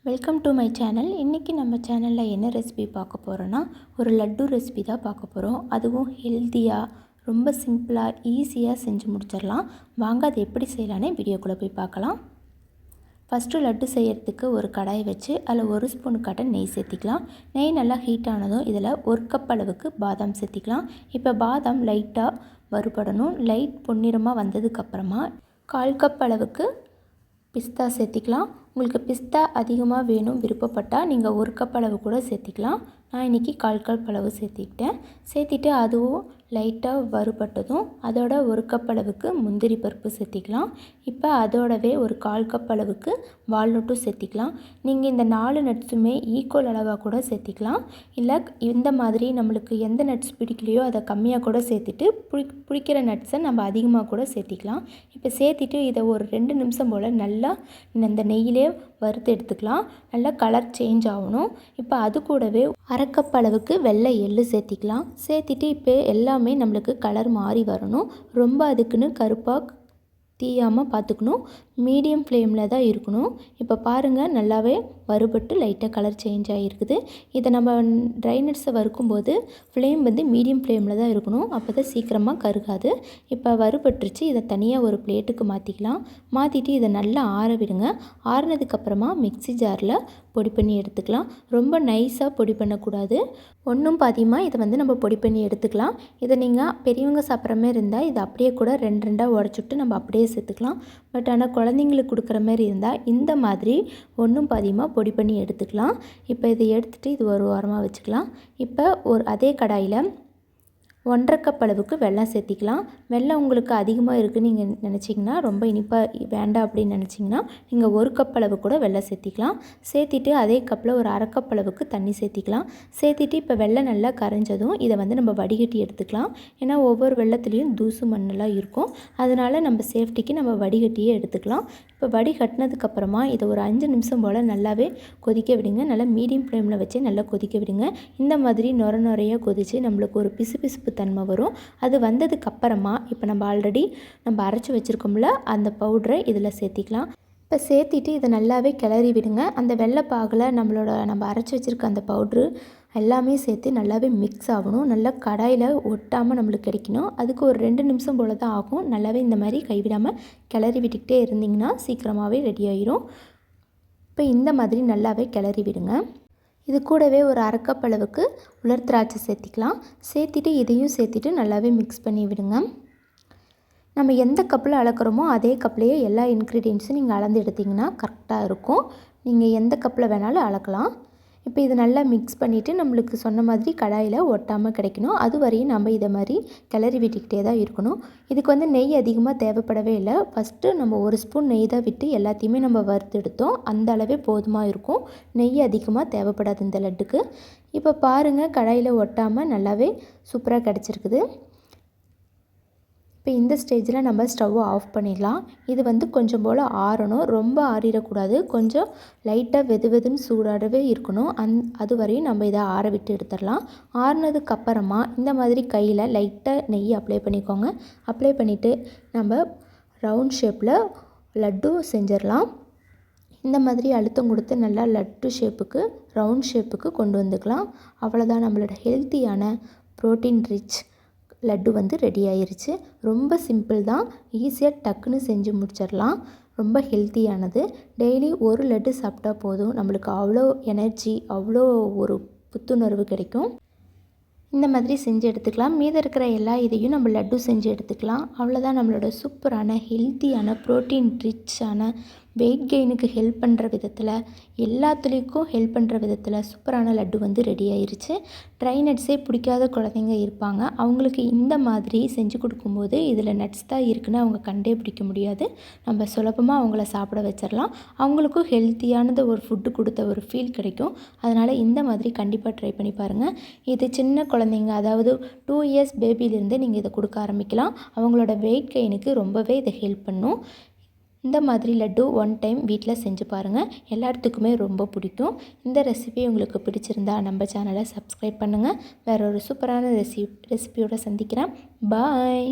Welcome to my channel. இன்றைக்கி நம்ம சேனலில் என்ன ரெசிபி பார்க்க போகிறோன்னா, ஒரு லட்டு ரெசிபி தான் பார்க்க போகிறோம். அதுவும் ஹெல்த்தியாக, ரொம்ப சிம்பிளாக, ஈஸியாக செஞ்சு முடிச்சிடலாம். வாங்க அது எப்படி செய்யலான்னு வீடியோக்குள்ளே போய் பார்க்கலாம். ஃபஸ்ட்டு லட்டு செய்கிறதுக்கு ஒரு கடாய் வச்சு அதில் 1 ஸ்பூன் கட்ட நெய் சேர்த்திக்கலாம். நெய் நல்லா ஹீட் ஆனதும் இதில் 1 கப் அளவுக்கு பாதாம் சேர்த்திக்கலாம். இப்போ பாதாம் லைட்டாக வறுபடணும். லைட் பொன்னிறமாக வந்ததுக்கப்புறமா 1/4 கப் அளவுக்கு பிஸ்தா சேர்த்திக்கலாம். உங்களுக்கு பிஸ்தா அதிகமாக வேணும் விருப்பப்பட்டால் நீங்கள் 1 கப் அளவு கூட சேர்த்திக்கலாம். நான் இன்றைக்கி 1/4 கப் அளவு சேர்த்திக்கிட்டேன். சேர்த்திட்டு அதுவும் லைட்டாக வறுபட்டதும் அதோட 1 கப் அளவுக்கு முந்திரி பருப்பு சேர்த்திக்கலாம். இப்போ அதோடவே ஒரு 1/4 கப் அளவுக்கு வால்நட்டும் சேர்த்திக்கலாம். நீங்கள் இந்த 4 நட்ஸுமே ஈக்குவல் அளவாக கூட சேர்த்திக்கலாம். இல்லை இந்த மாதிரி நம்மளுக்கு எந்த நட்ஸ் பிடிக்கலையோ அதை கம்மியாக கூட சேர்த்துட்டு பிடிக்கிற நட்ஸை நம்ம அதிகமாக கூட சேர்த்திக்கலாம். இப்போ சேர்த்திட்டு இதை ஒரு 2 நிமிஷம் போல் நல்லா இந்த நெய்யிலே வறுத்து எடுத்துக்கலாம். நல்லா கலர் சேஞ்ச் ஆகணும். இப்போ அது கூடவே 1/2 கப் அளவுக்கு வெள்ளை எள்ளு சேர்த்திக்கலாம். சேர்த்திட்டு இப்போ எல்லாமே நம்மளுக்கு கலர் மாறி வரணும். ரொம்ப அதுக்குன்னு கருப்பாக தீயாமல் பார்த்துக்கணும். மீடியம் ஃப்ளேமில் தான் இருக்கணும். இப்போ பாருங்கள், நல்லாவே வறுபட்டு லைட்டாக கலர் சேஞ்ச் ஆகிருக்குது. இதை நம்ம ட்ரை நட்ஸை வறுக்கும்போது ஃப்ளேம் வந்து மீடியம் ஃப்ளேமில் தான் இருக்கணும். அப்போ தான் சீக்கிரமாக கருகாது. இப்போ வறுபட்டுருச்சு. இதை தனியாக ஒரு பிளேட்டுக்கு மாற்றிக்கலாம். மாற்றிட்டு இதை நல்லா ஆற விடுங்க. ஆறினதுக்கப்புறமா மிக்ஸி ஜாரில் பொடி பண்ணி எடுத்துக்கலாம். ரொம்ப நைஸாக பொடி பண்ணக்கூடாது. ஒன்றும் பாதியமாக இதை வந்து நம்ம பொடி பண்ணி எடுத்துக்கலாம். இதை நீங்கள் பெரியவங்க சாப்பிட்ற மாதிரி இருந்தால் இதை அப்படியே கூட 2 உடச்சுட்டு நம்ம அப்படியே சேர்த்துக்கலாம். பட் ஆனால் குழந்தைங்களுக்கு கொடுக்குற மாதிரி இருந்தால் இந்த மாதிரி ஒன்றும் பாதியமாக பொடி பண்ணி எடுத்துக்கலாம். இப்போ இதை எடுத்துகிட்டு இது ஒரு ஓரமாக வச்சுக்கலாம். இப்போ அதே கடாயில் 1/2 கப் அளவுக்கு வெல்லம் சேர்த்திக்கலாம். வெல்லம் உங்களுக்கு அதிகமாக இருக்குதுன்னு நீங்கள் நினச்சிங்கன்னா, ரொம்ப இனிப்பாக வேண்டாம் அப்படின்னு நினச்சிங்கன்னா நீங்கள் 1 கப் அளவு கூட வெல்லம் சேர்த்திக்கலாம். சேர்த்திட்டு அதே கப்பில் ஒரு 1/2 கப் அளவுக்கு தண்ணி சேர்த்திக்கலாம். சேர்த்திட்டு இப்போ வெல்லம் நல்லா கரைஞ்சதும் இதை வந்து நம்ம வடிகட்டி எடுத்துக்கலாம். ஏன்னா ஒவ்வொரு வெல்லத்துலேயும் தூசு மண்ணெல்லாம் இருக்கும். அதனால் நம்ம சேஃப்டிக்கு நம்ம வடிகட்டியே எடுத்துக்கலாம். இப்போ வடிகட்டினதுக்கப்புறமா இதை ஒரு 5 நிமிஷம் போல் நல்லாவே கொதிக்க விடுங்க. நல்லா மீடியம் ஃப்ளேமில் வச்சு நல்லா கொதிக்க விடுங்க. இந்த மாதிரி நுரையாக கொதித்து நம்மளுக்கு ஒரு பிசுபிசுப்பு தன்மை வரும். அது வந்ததுக்கப்புறமா இப்போ நம்ம ஆல்ரெடி அரைச்சி வச்சுருக்கோம்ல அந்த பவுட்ரை இதில் சேர்த்திக்கலாம். இப்போ சேர்த்திட்டு இதை நல்லாவே கிளறி விடுங்க. அந்த வெள்ளைப்பாகில் நம்ம அரைச்சி வச்சுருக்க அந்த பவுட்ரு எல்லாமே சேர்த்து நல்லாவே மிக்ஸ் ஆகணும். நல்லா கடாயில் ஒட்டாமல் நம்மளுக்கு கிடைக்கணும். அதுக்கு ஒரு 2 நிமிஷம் போல் தான் ஆகும். நல்லாவே இந்த மாதிரி கைவிடாமல் கிளறி விட்டுக்கிட்டே இருந்திங்கன்னா சீக்கிரமாகவே ரெடி ஆயிரும். இப்போ இந்த மாதிரி நல்லாவே கிளறி விடுங்க. இது கூடவே ஒரு 1/2 கப் அளவுக்கு உலர் திராட்சை சேர்த்திக்கலாம். சேர்த்திட்டு இதையும் சேர்த்திட்டு நல்லாவே மிக்ஸ் பண்ணி விடுங்க. நம்ம எந்த கப்பில் அளக்குறோமோ அதே கப்லேயே எல்லா இன்க்ரீடியன்ஸும் நீங்கள் அளந்து எடுத்திங்கன்னா கரெக்டாக இருக்கும். நீங்கள் எந்த கப்பில் வேணாலும் அளக்கலாம். இப்போ இது நல்லா மிக்ஸ் பண்ணிவிட்டு நம்மளுக்கு சொன்ன மாதிரி கடாயில் ஒட்டாமல் கிடைக்கணும். அது வரையும் நம்ம இதை மாதிரி கிளறி விட்டுக்கிட்டே தான் இருக்கணும். இதுக்கு வந்து நெய் அதிகமாக தேவைப்படவே இல்லை. ஃபஸ்ட்டு நம்ம 1 ஸ்பூன் நெய் தான் விட்டு எல்லாத்தையுமே நம்ம வறுத்து எடுத்தோம். அந்த அளவே போதுமாக இருக்கும். நெய் அதிகமாக தேவைப்படாது இந்த லட்டுக்கு. இப்போ பாருங்கள், கடாயில் ஒட்டாமல் நல்லாவே சூப்பராக கிடச்சிருக்குது. இப்போ இந்த ஸ்டேஜில் நம்ம ஸ்டவ்வை ஆஃப் பண்ணிடலாம். இது வந்து கொஞ்சம் போல் ஆறணும். ரொம்ப ஆறிடக்கூடாது. கொஞ்சம் லைட்டாக வெதுன்னு சூடாகவே இருக்கணும். அது வரையும் நம்ம இதை ஆற விட்டு எடுத்துடலாம். ஆறினதுக்கப்புறமா இந்த மாதிரி கையில் லைட்டாக நெய் அப்ளை பண்ணிக்கோங்க. அப்ளை பண்ணிவிட்டு நம்ம ரவுண்ட் ஷேப்பில் லட்டு செஞ்சிடலாம். இந்த மாதிரி அழுத்தம் கொடுத்து நல்லா லட்டு ஷேப்புக்கு, ரவுண்ட் ஷேப்புக்கு கொண்டு வந்துக்கலாம். அவ்வளோதான், நம்மளோட ஹெல்த்தியான ப்ரோட்டீன் ரிச் லட்டு வந்து ரெடி ஆயிருச்சு. ரொம்ப சிம்பிள் தான். ஈஸியாக டக்குன்னு செஞ்சு முடிச்சிடலாம். ரொம்ப ஹெல்த்தியானது. டெய்லி ஒரு லட்டு சாப்பிட்டா போதும். நம்மளுக்கு அவ்வளோ எனர்ஜி, அவ்வளோ ஒரு புத்துணர்வு கிடைக்கும். இந்த மாதிரி செஞ்சு எடுத்துக்கலாம். மீதம் இருக்கிற எல்லா இதையும் நம்ம லட்டு செஞ்சு எடுத்துக்கலாம். அவ்வளோதான், நம்மளோட சூப்பரான ஹெல்த்தியான ப்ரோட்டீன் ரிச்சான வெயிட் கெயினுக்கு ஹெல்ப் பண்ணுற விதத்தில், எல்லாத்துலேயும் ஹெல்ப் பண்ணுற விதத்தில் சூப்பரான லட்டு வந்து ரெடி ஆயிருச்சு. ட்ரை நட்ஸே பிடிக்காத குழந்தைங்க இருப்பாங்க. அவங்களுக்கு இந்த மாதிரி செஞ்சு கொடுக்கும்போது இதில் நட்ஸ் தான் இருக்குன்னு அவங்க கண்டே பிடிக்க முடியாது. நம்ம சுலபமாக அவங்கள சாப்பிட வச்சிடலாம். அவங்களுக்கும் ஹெல்த்தியானது ஒரு ஃபுட்டு கொடுத்த ஒரு ஃபீல் கிடைக்கும். அதனால் இந்த மாதிரி கண்டிப்பாக ட்ரை பண்ணி பாருங்கள். இது சின்ன குழந்தைங்க, அதாவது 2 இயர்ஸ் பேபிலேருந்து நீங்கள் இதை கொடுக்க ஆரம்பிக்கலாம். அவங்களோட வெயிட் கெயினுக்கு ரொம்பவே இதை ஹெல்ப் பண்ணும். இந்த மாதிரி லட்டு 1 டைம் வீட்டில் செஞ்சு பாருங்கள். எல்லாத்துக்குமே ரொம்ப பிடிக்கும். இந்த ரெசிபி உங்களுக்கு பிடிச்சிருந்தா நம்ம சேனலை சப்ஸ்கிரைப் பண்ணுங்கள். வேறு ஒரு சூப்பரான ரெசிபியோடு சந்திக்கிறேன். பாய்.